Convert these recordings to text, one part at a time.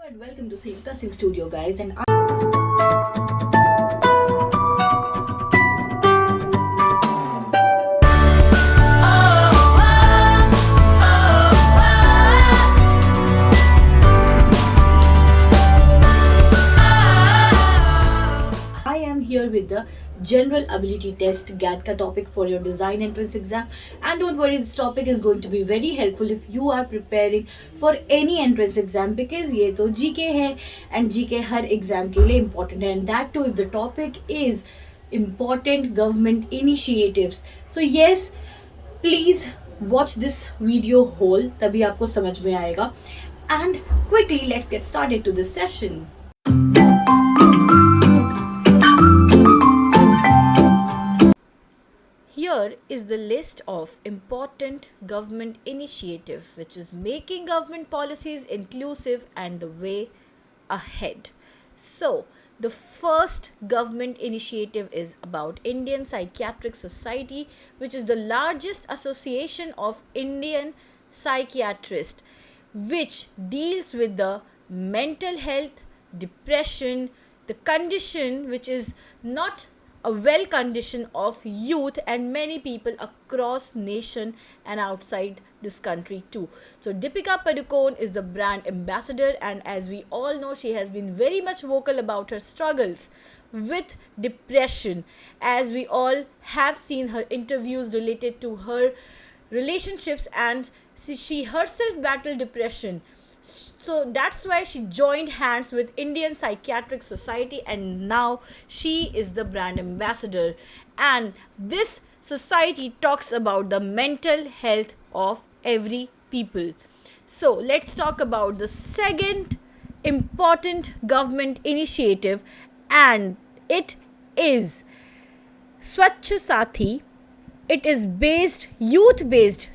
and welcome to Sayukta Singh Studio, guys. And I am here with the General Ability Test GATCA topic for your design entrance exam. And don't worry, this topic is going to be very helpful if you are preparing for any entrance exam because ये तो GK है and GK her exam के लिए important है, and that too if the topic is important government initiatives. So yes, please watch this video whole तभी आपको समझ में आएगा. And quickly let's get started to this session. Here is the list of important government initiative which is making government policies inclusive and the way ahead. So, the first government initiative is about Indian Psychiatric Society, which is the largest association of Indian psychiatrists, which deals with the mental health, depression, the condition which is not a well condition of youth and many people across nation and outside this country too. So Deepika Padukone is the brand ambassador, and as we all know, she has been very much vocal about her struggles with depression, as we all have seen her interviews related to her relationships, and she herself battled depression. So that's why she joined hands with Indian Psychiatric Society, and now she is the brand ambassador. And this society talks about the mental health of every people. So let's talk about the second important government initiative, and it is Swachh Sathi. It is youth based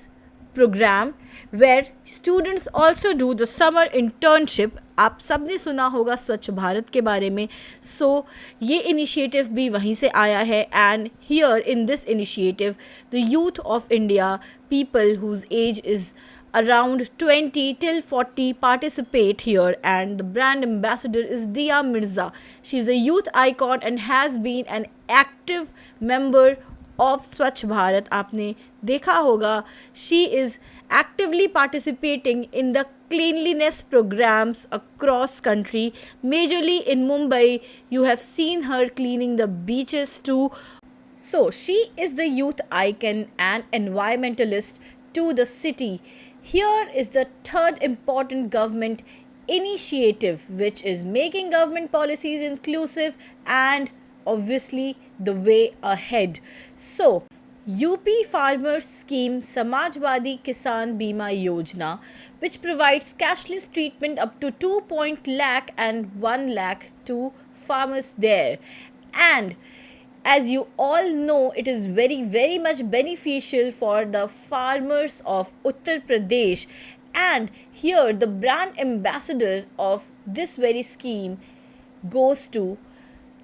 program where students also do the summer internship. आप सबने सुना होगा स्वच्छ भारत के बारे में. सो ये initiative भी वहीं से आया है, and here in this initiative the youth of India, people whose age is around 20 till 40 participate here, and the brand ambassador is Dia Mirza. She is a youth icon and has been an active member of Swachh Bharat. आपने देखा होगा, she is actively participating in the cleanliness programs across country. Majorly in Mumbai, you have seen her cleaning the beaches too. So she is the youth icon and environmentalist to the city. Here is the third important government initiative, which is making government policies inclusive and obviously the way ahead. So UP Farmers Scheme Samajwadi Kisan Bima Yojana, which provides cashless treatment up to 2 lakh and 1 lakh to farmers there. And as you all know, it is very much beneficial for the farmers of Uttar Pradesh. And here the brand ambassador of this very scheme goes to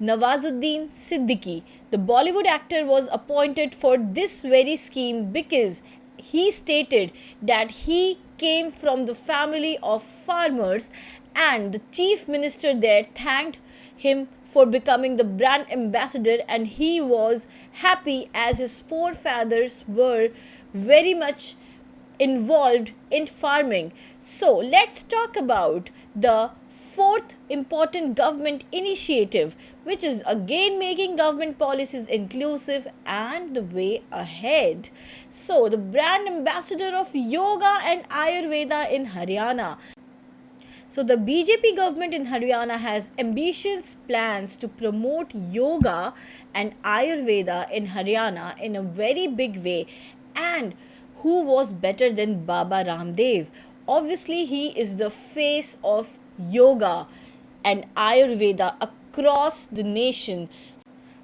Nawazuddin Siddiqui. The Bollywood actor was appointed for this very scheme because he stated that he came from the family of farmers, and the chief minister there thanked him for becoming the brand ambassador, and he was happy as his forefathers were very much involved in farming. So let's talk about the fourth important government initiative, which is again making government policies inclusive and the way ahead. So the brand ambassador of yoga and Ayurveda in Haryana. So the BJP government in Haryana has ambitious plans to promote yoga and Ayurveda in Haryana in a very big way. And who was better than Baba Ramdev? Obviously, he is the face of yoga and Ayurveda across the nation.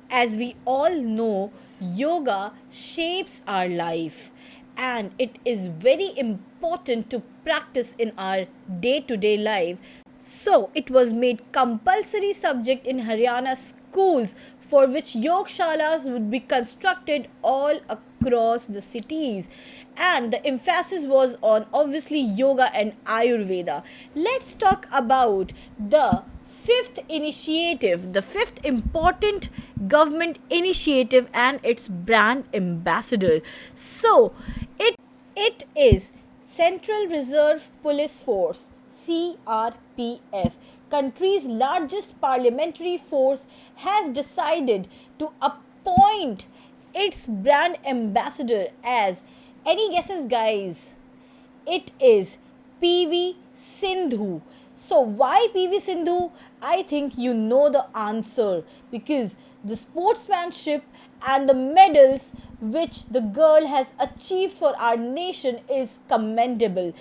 As we all know, yoga shapes our life, and it is very important to practice in our day-to-day life. So it was made compulsory subject in Haryana schools for which yogshalas would be constructed all across the cities. And the emphasis was on obviously yoga and Ayurveda. Let's talk about the fifth initiative, the fifth important government initiative and its brand ambassador. So, it is Central Reserve Police Force, CRPF. Country's largest parliamentary force has decided to appoint its brand ambassador as, any guesses guys? It is PV Sindhu. So, why PV Sindhu? I think you know the answer, because the sportsmanship and the medals which the girl has achieved for our nation is commendable.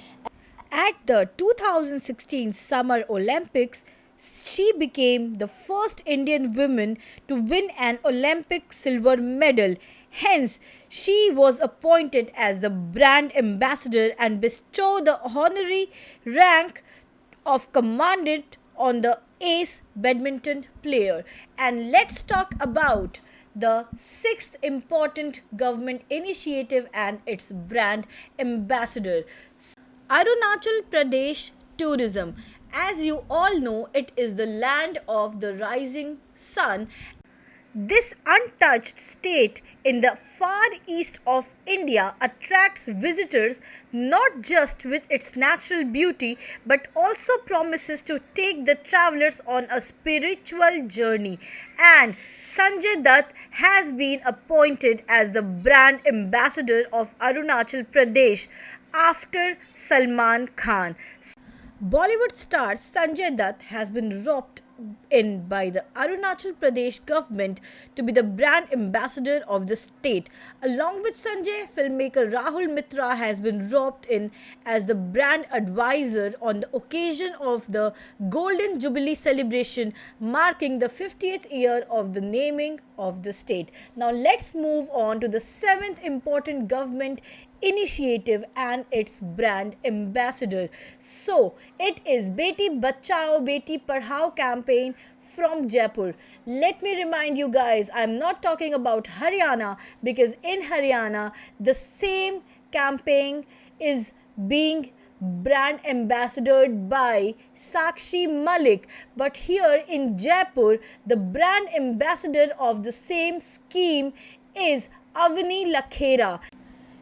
At the 2016 Summer Olympics, she became the first Indian woman to win an Olympic silver medal. Hence, she was appointed as the brand ambassador and bestowed the honorary rank of commandant on the ace badminton player. And let's talk about the sixth important government initiative and its brand ambassador. Arunachal Pradesh tourism. As you all know, it is the land of the rising sun. This untouched state in the far east of India attracts visitors not just with its natural beauty but also promises to take the travelers on a spiritual journey. And Sanjay Dutt has been appointed as the brand ambassador of Arunachal Pradesh after Salman Khan. Bollywood star Sanjay Dutt has been roped in by the Arunachal Pradesh government to be the brand ambassador of the state. Along with Sanjay, filmmaker Rahul Mitra has been roped in as the brand advisor on the occasion of the Golden Jubilee celebration marking the 50th year of the naming of the state. Now let's move on to the seventh important government initiative and its brand ambassador. So, it is Beti Bachao Beti Padhao campaign from Jaipur. Let me remind you guys, I'm not talking about Haryana, because in Haryana the same campaign is being brand ambassadored by Sakshi Malik, but here in Jaipur the brand ambassador of the same scheme is Avani Lakhera.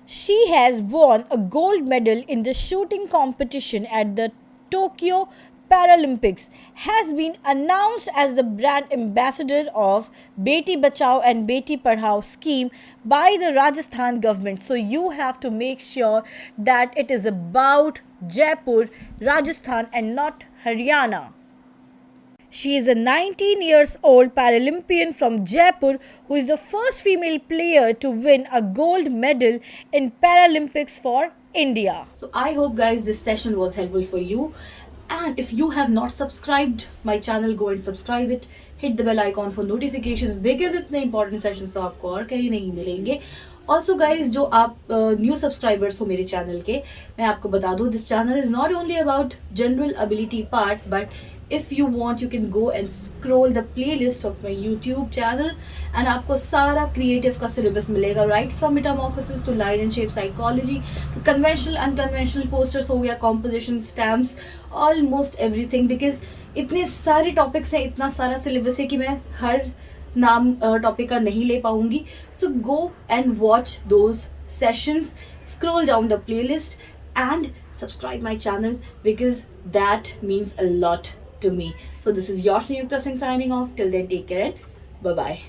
She has won a gold medal in the shooting competition at the Tokyo Paralympics, has been announced as the brand ambassador of Beti Bachao and Beti Padhao scheme by the Rajasthan government. So you have to make sure that it is about Jaipur, Rajasthan and not Haryana. She is a 19 years old Paralympian from Jaipur who is the first female player to win a gold medal in Paralympics for India. So I hope guys this session was helpful for you, and if you have not subscribed my channel, go and subscribe it. Hit the bell icon for notifications because इतने important sessions तो आपको और कहीं नहीं मिलेंगे. Also guys, जो आप new subscribers हो मेरे channel के, मैं आपको बता दूँ, this channel is not only about general ability part, but if you want you can go and scroll the playlist of my YouTube channel and आपको सारा creative का syllabus मिलेगा, right from metamorphosis to line and shape psychology to conventional unconventional posters हो गया, composition, stamps, almost everything, because इतने सारे topics हैं, इतना सारा syllabus है कि मैं हर नाम टॉपिक का नहीं ले पाऊंगी. So go and watch those sessions, scroll down the playlist and subscribe my channel because that means a lot to me. So this is your Sanyukta Singh signing off. Till then, take care and bye bye.